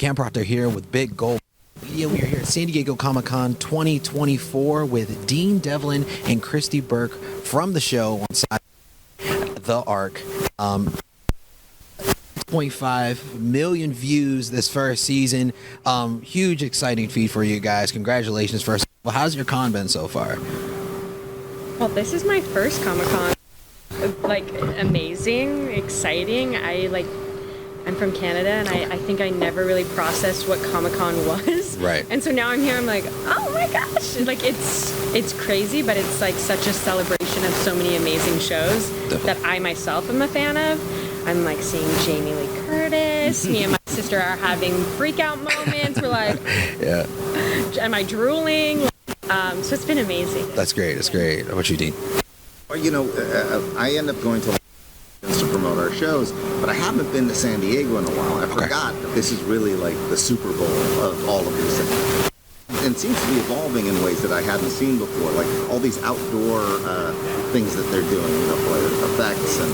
Camper Out There here with Big Gold Media. We are here at San Diego Comic-Con 2024 with Dean Devlin and Christie Burke from the show on side the Ark. 0.5 million views this first season. Huge, exciting feat for you guys. Congratulations first. Well, how's your con been so far? Well, this is my first Comic-Con. Like, amazing, exciting. I'm from Canada, and I think I never really processed what Comic-Con was. Right. And so now I'm here, I'm like, oh my gosh. Like, it's crazy, but it's like such a celebration of so many amazing shows that I myself am a fan of. I'm like seeing Jamie Lee Curtis. Me and my sister are having freak out moments. We're like, yeah. Am I drooling? So it's been amazing. That's great. That's great. How about you, Dean? Well, you know, I end up going to promote our shows, but I haven't been to San Diego in a while. I forgot that this is really like the Super Bowl of all of these things. And it seems to be evolving in ways that I hadn't seen before, like all these outdoor things that they're doing, you know, for effects and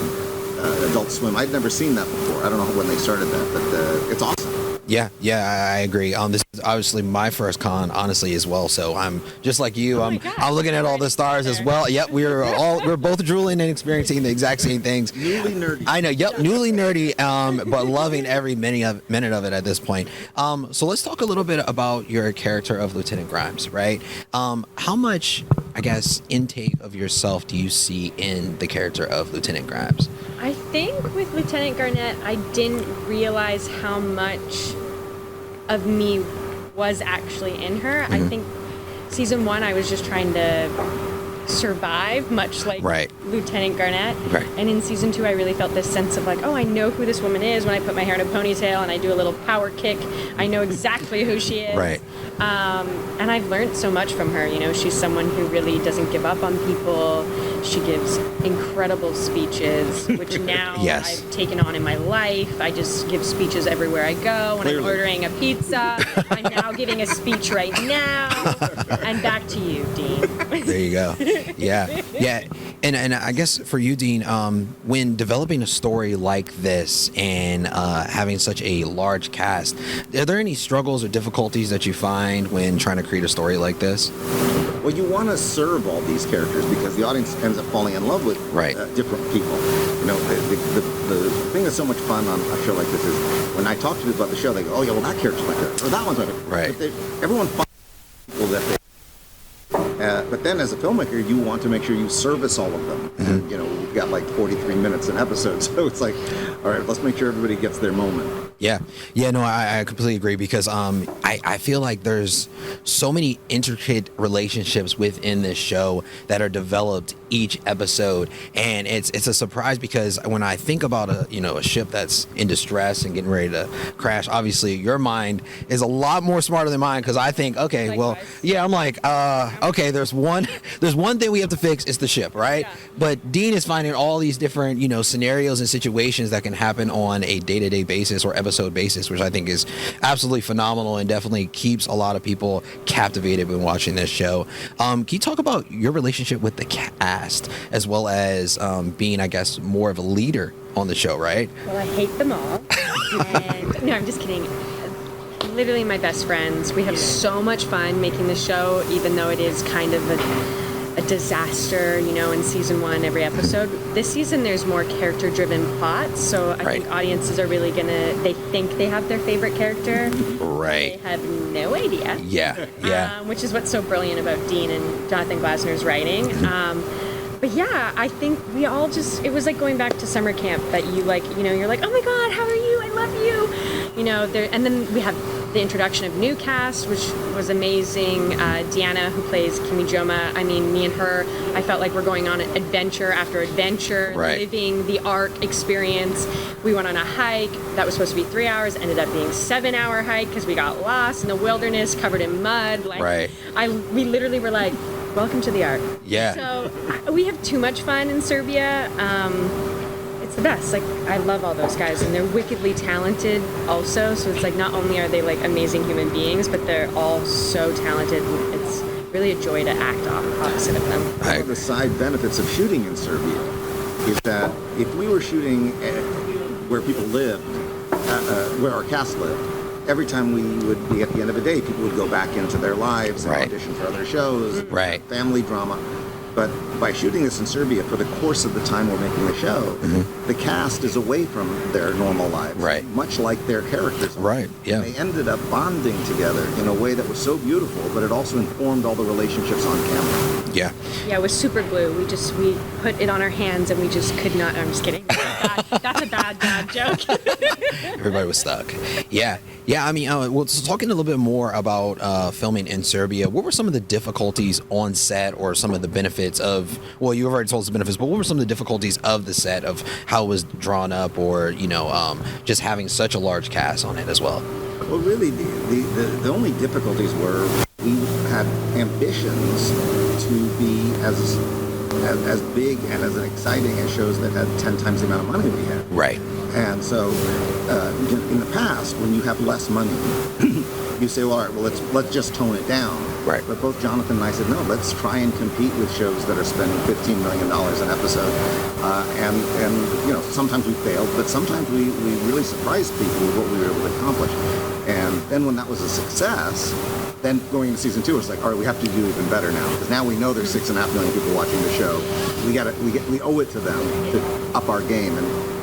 Adult Swim. I'd never seen that before. I don't know when they started that, but it's awesome. Yeah, I agree. This is obviously my first con, honestly, as well. So I'm just like you. I'm looking at all the stars as well. Yep, we're both drooling and experiencing the exact same things. Newly nerdy. I know. Yep, newly nerdy, but loving every minute of it at this point. So let's talk a little bit about your character of Lieutenant Grimes, right? How much, I guess, intake of yourself do you see in the character of Lieutenant Grimes? I think with Lieutenant Garnett, I didn't realize how much of me was actually in her. I think season 1, I was just trying to survive, much like Lieutenant Garnett. Right. And in season 2, I really felt this sense of like, oh, I know who this woman is when I put my hair in a ponytail and I do a little power kick. I know exactly who she is. Right. And I've learned so much from her. You know, she's someone who really doesn't give up on people. She gives incredible speeches, which now I've taken on in my life. I just give speeches everywhere I go. When I'm ordering a pizza, I'm now giving a speech right now. And back to you, Dean. There you go. Yeah. And I guess for you, Dean, when developing a story like this and having such a large cast, are there any struggles or difficulties that you find when trying to create a story like this? Well, you want to serve all these characters because the audience ends up falling in love with different people. You know, the thing that's so much fun on a show like this is when I talk to people about the show, they go, oh, yeah, well, that character's my favorite, or that one's my favorite. Right. Everyone finds people that they but then as a filmmaker, you want to make sure you service all of them. And, you know, we've got like 43 minutes an episode, so it's like, all right, let's make sure everybody gets their moment. Yeah, no, I completely agree because I feel like there's so many intricate relationships within this show that are developed each episode, and it's a surprise because when I think about a ship that's in distress and getting ready to crash, obviously your mind is a lot more smarter than mine because I think, okay, I'm like, okay, there's one thing we have to fix, it's the ship, right? Yeah. But Dean is finding all these different scenarios and situations that can happen on a day-to-day basis or episode basis, which I think is absolutely phenomenal and definitely keeps a lot of people captivated when watching this show. Can you talk about your relationship with the cast as well as being, I guess, more of a leader on the show, right? Well, I hate them all. And no, I'm just kidding. Literally my best friends. We have so much fun making the show, even though it is kind of a disaster, in season 1, every episode. This season, there's more character-driven plots, so I think audiences are really they think they have their favorite character. Right. They have no idea. Yeah. Which is what's so brilliant about Dean and Jonathan Glasner's writing. But yeah, I think we all it was like going back to summer camp that you're like, oh my God, how are you? I love you. And then we have the introduction of new cast, which was amazing. Deanna, who plays Kimi Joma, I mean, me and her, I felt like we're going on adventure after adventure, living the Ark experience. We went on a hike that was supposed to be 3 hours, ended up being 7-hour hike because we got lost in the wilderness, covered in mud. We literally were like, welcome to the Ark. Yeah. So we have too much fun in Serbia. It's the best. Like, I love all those guys, and they're wickedly talented also. So it's like not only are they like amazing human beings, but they're all so talented. It's really a joy to act opposite of them. One of the side benefits of shooting in Serbia is that if we were shooting where people lived, where our cast lived, every time we would be at the end of a day, people would go back into their lives and audition for other shows, family drama. But by shooting this in Serbia for the course of the time we're making the show, the cast is away from their normal lives, much like their characters. They ended up bonding together in a way that was so beautiful, but it also informed all the relationships on camera. Yeah, it was super glue. We put it on our hands and we just could not. I'm just kidding. That's a bad dad joke. Everybody was stuck. Yeah. I mean, well, so talking a little bit more about filming in Serbia, what were some of the difficulties on set, or some of the benefits of? Well, you've already told us the benefits, but what were some of the difficulties of the set, of how it was drawn up, or just having such a large cast on it as well? Well, really, the only difficulties were we had ambitions to be as big and as exciting as shows that had 10 times the amount of money we had. Right. And so, in the past, when you have less money, you say, well, all right, well, let's just tone it down. Right. But both Jonathan and I said, no, let's try and compete with shows that are spending $15 million an episode. And sometimes we failed, but sometimes we really surprised people with what we were able to accomplish. And then when that was a success, then going into season 2, it's like, all right, we have to do even better now, because now we know there's 6.5 million people watching the show. We owe it to them to up our game,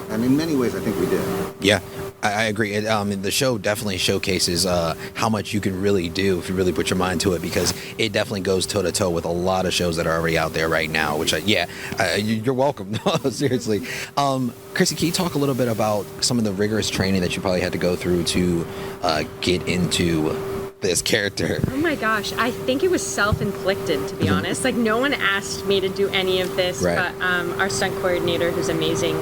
and in many ways, I think we did. Yeah, I agree. The show definitely showcases how much you can really do if you really put your mind to it, because it definitely goes toe to toe with a lot of shows that are already out there right now. Which, you're welcome. No, seriously. Christie, can you talk a little bit about some of the rigorous training that you probably had to go through to get into this character? Oh my gosh, I think it was self-inflicted, to be honest. Like, no one asked me to do any of this, but our stunt coordinator, who's amazing,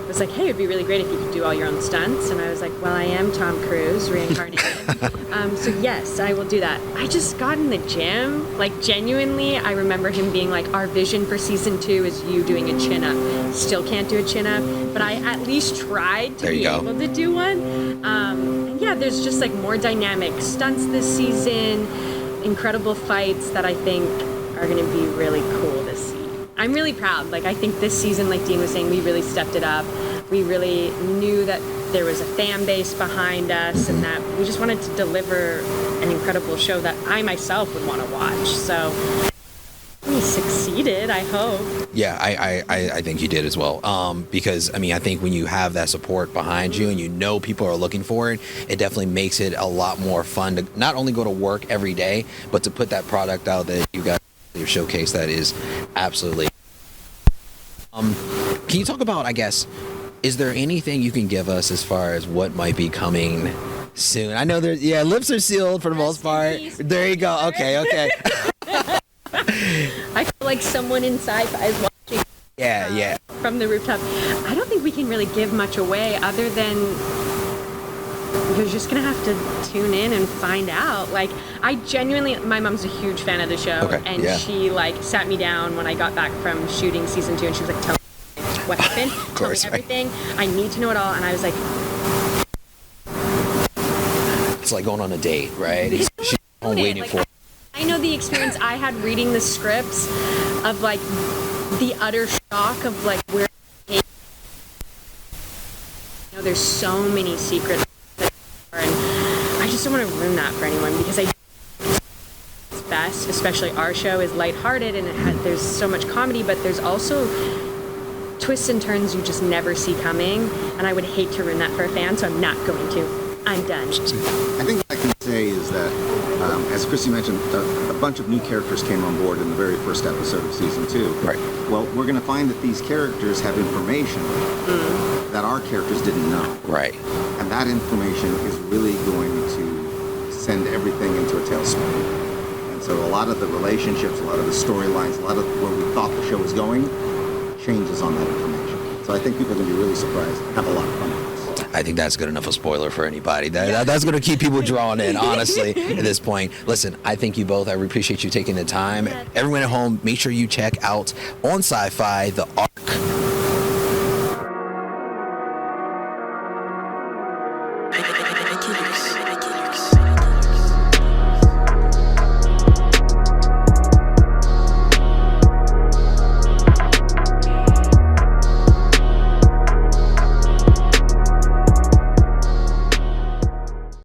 was like, hey, it'd be really great if you could do all your own stunts. And I was like, well, I am Tom Cruise reincarnated. So yes, I will do that. I just got in the gym. Like, genuinely, I remember him being like, our vision for season 2 is you doing a chin-up. Still can't do a chin-up, but I at least tried to be able to do one. There's just like more dynamic stunts this season, incredible fights that I think are going to be really cool to see. I'm really proud. Like, I think this season, like Dean was saying, we really stepped it up. We really knew that there was a fan base behind us, and that we just wanted to deliver an incredible show that I myself would want to watch. So we succeeded, I hope. Yeah, I think you did as well. Because, I mean, I think when you have that support behind you and you know people are looking for it, it definitely makes it a lot more fun to not only go to work every day, but to put that product out that you got your showcase that is absolutely. Can you talk about, I guess, is there anything you can give us as far as what might be coming soon? I know lips are sealed for the most part. There you go. Okay. I feel like someone in sci-fi is watching. Yeah. From the rooftop. I don't think we can really give much away, other than you're just gonna have to tune in and find out. Like, I genuinely, my mom's a huge fan of the show, she like sat me down when I got back from shooting season 2, and she was like, tell me what happened, tell me everything. I need to know it all. And I was like, it's like going on a date, right? She's waiting for. I know the experience I had reading the scripts of like the utter shock of like where, there's so many secrets, and I just don't want to ruin that for anyone, because it's best, especially our show, is lighthearted, and there's so much comedy, but there's also twists and turns you just never see coming, and I would hate to ruin that for a fan, so I'm not going to. I'm done. I think what I can say is that, as Christie mentioned, a bunch of new characters came on board in the very first episode of season 2. Right. Well, we're going to find that these characters have information that our characters didn't know. Right. And that information is really going to send everything into a tailspin. And so a lot of the relationships, a lot of the storylines, a lot of where we thought the show was going, changes on that information. So I think people are going to be really surprised and have a lot of fun with this. I think that's good enough a spoiler for anybody. That's going to keep people drawn in, honestly, at this point. Listen, I thank you both. I appreciate you taking the time. Everyone at home, make sure you check out on Sci-Fi the